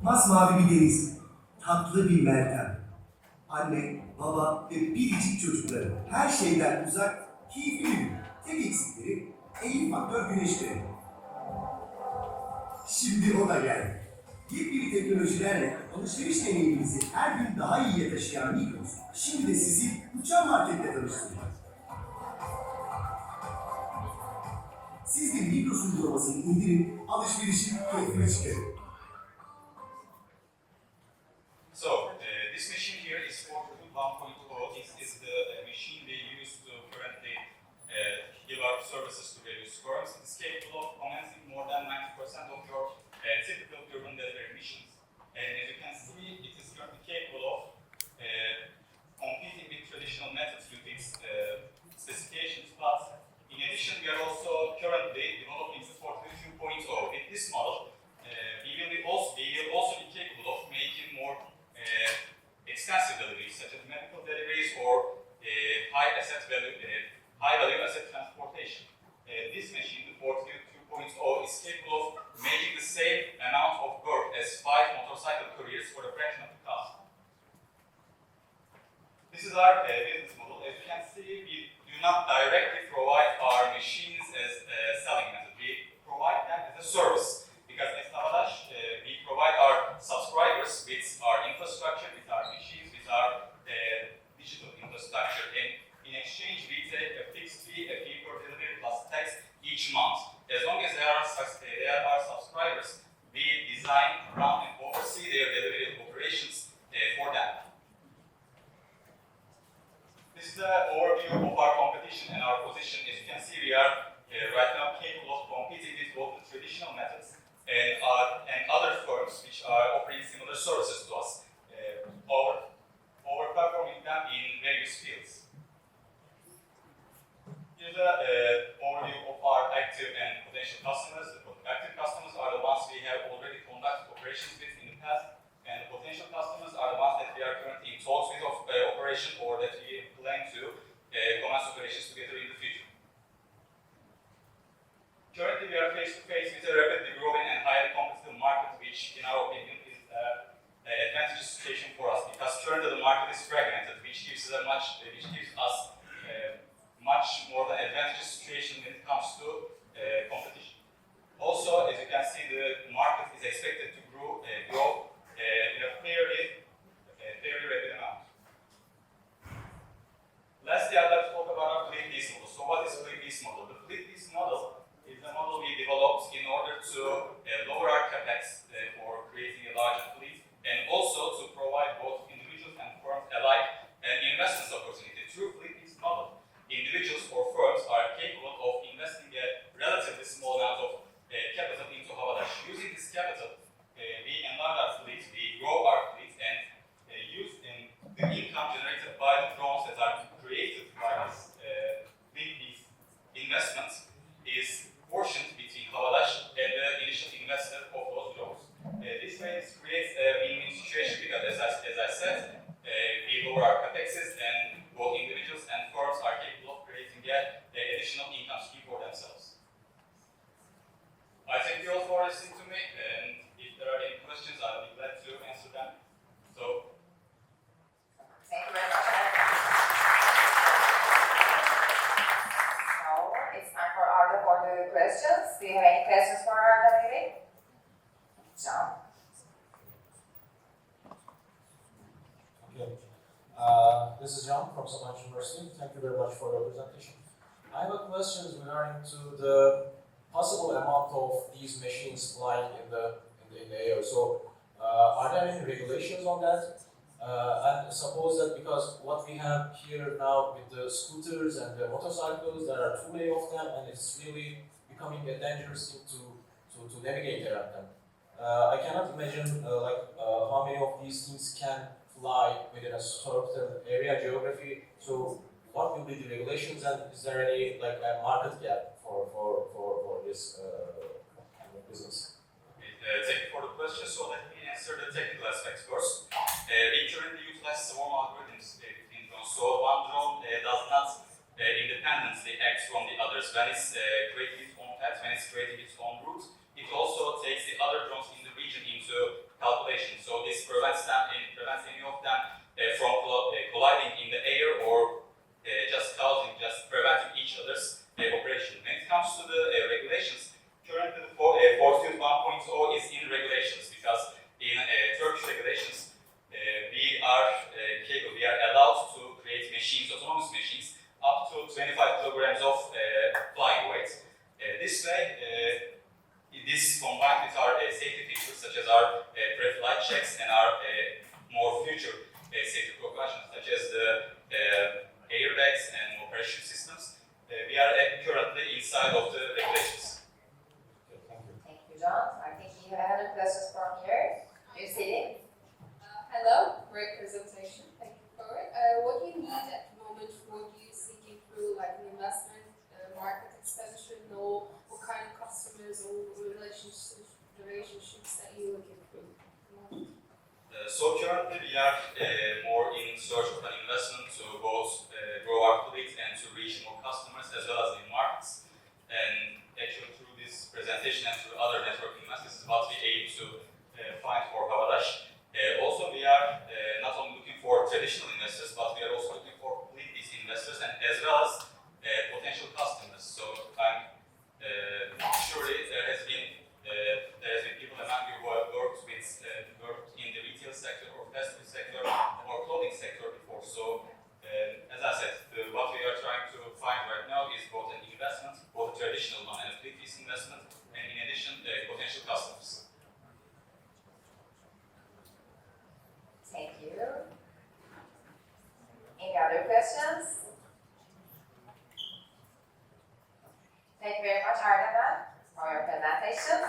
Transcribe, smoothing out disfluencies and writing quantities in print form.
Masmavi bir deniz, tatlı bir meltem. Anne, baba ve biricik çocukları her şeyden uzak, keyifli bir gün. Tek eksikleri eğim faktör güneşleri. Şimdi o da geldi. Yepyeni teknolojilerle alışveriş deneyiminizi her gün daha iyiye taşıyan Migros, şimdi de sizi uçan marketle tanıştırıyor. Siz de Migros uygulamasını indirin, alışverişin keyfine çıkarın. So, this machine here is 1.0. This is the machine they use to currently give out services to various firms. It is capable of commencing more than 90% of your typical urban delivery missions. And as you can see, it is currently capable of competing with traditional methods with its specifications. But in addition, we are also currently developing the 2.0. With this model, we will also be capable of making more extensive deliveries, such as medical deliveries or high value asset transportation. This machine, the 2.0, is capable of making the same amount of work as 5 motorcycle couriers for a fraction of the cost. This is our business model. As you can see, we do not directly provide our machines as a selling method. We provide them as a service. Because as Havadash, we provide our subscribers with our infrastructure, with our machines, with our digital infrastructure. And in exchange, we take a fixed fee, a fee per delivery plus tax each month. As long as they are our subscribers, we design, run, and oversee their delivery operations for them. This is the overview of our competition and our position. As you can see, we are right now capable of competing with both the traditional methods and other firms which are offering similar services to us, overperforming them in various fields. Here's an overview of our active and potential customers. The active customers are the ones we have already conducted operations with in the past, and the potential customers are the ones that we are currently in talks with of operation or that we plan to commence operations together in the future. Currently, we are face to face with a rapidly growing and highly competitive market, which, in our opinion, is an advantageous situation for us because currently the market is fragmented, which gives us much more than advantageous situation when it comes to competition. Also, as you can see, the market is expected to grow in a fairly rapid amount. Lastly, I'd like to talk about our fleet lease model. So, what is fleet lease model? The fleet lease model is a model we developed in order to lower our capex for creating a larger fleet and also to provide both individuals and firms alike an investment opportunity. Through fleet lease model, individuals or firms are capable of investing a relatively small amount of capital into Havadash. Using this capital, we enlarge our fleet, we grow our fleet, and use the income generated by the drones that are created by this fleet lease investments is portioned between Havadash and the initial investor of those drones. This way, this creates a win-win situation because, as I said, we lower our capexes and both individuals and firms are capable of creating an additional income stream for themselves. I thank you all for listening to me, and if there are any questions, I'll be glad to answer them. So, thank you very much. It's time for Arda for the questions. Do you have any questions for Arda, maybe? John? Okay. This is John from Sabancı University. Thank you very much for your presentation. I have a question regarding to the possible amount of these machines flying in the air. So, are there any regulations on that? And suppose that because what we have here now with the scooters and the motorcycles, there are too many of them, and it's really becoming a dangerous thing to navigate around them. I cannot imagine how many of these things can fly within a certain area geography. So, what will be the regulations, and is there any a market gap for this kind of business? Thank you for the question. So let me answer the technical aspects first. We currently utilize swarm algorithms in drones. So one drone does not independently act from the others. When it's creating its own path, when it's creating its own route, it also takes the other drones in the region into calculation. are pre-flight checks and are more future safety precautions such as the airbags and operation systems. We are currently inside of the regulations. Okay, thank you. Thank you, John. I think we have another questions from here. Do you see it? Hello, great presentation. Thank you for it. What do you need at the moment? What do you seeking through, like an investment, market expansion, or what kind of customers or relationships that you're looking through? So currently we are more in search of an investment to both grow our fleet and to reach more customers as well as in markets. And actually through this presentation and through other networking events, this is what we aim to find for Havadash. Also we are not only looking for traditional investors, but we are also looking for fleet-based investors and as well as potential customers. So I'm surely there has been people among you who have worked in the retail sector or fast food sector or clothing sector before. So as I said, what we are trying to find right now is both an investment, both a traditional one and a fleet-based investment, and in addition, potential customers. Thank you. Any other questions? Thank you very much, Arda, for your presentation.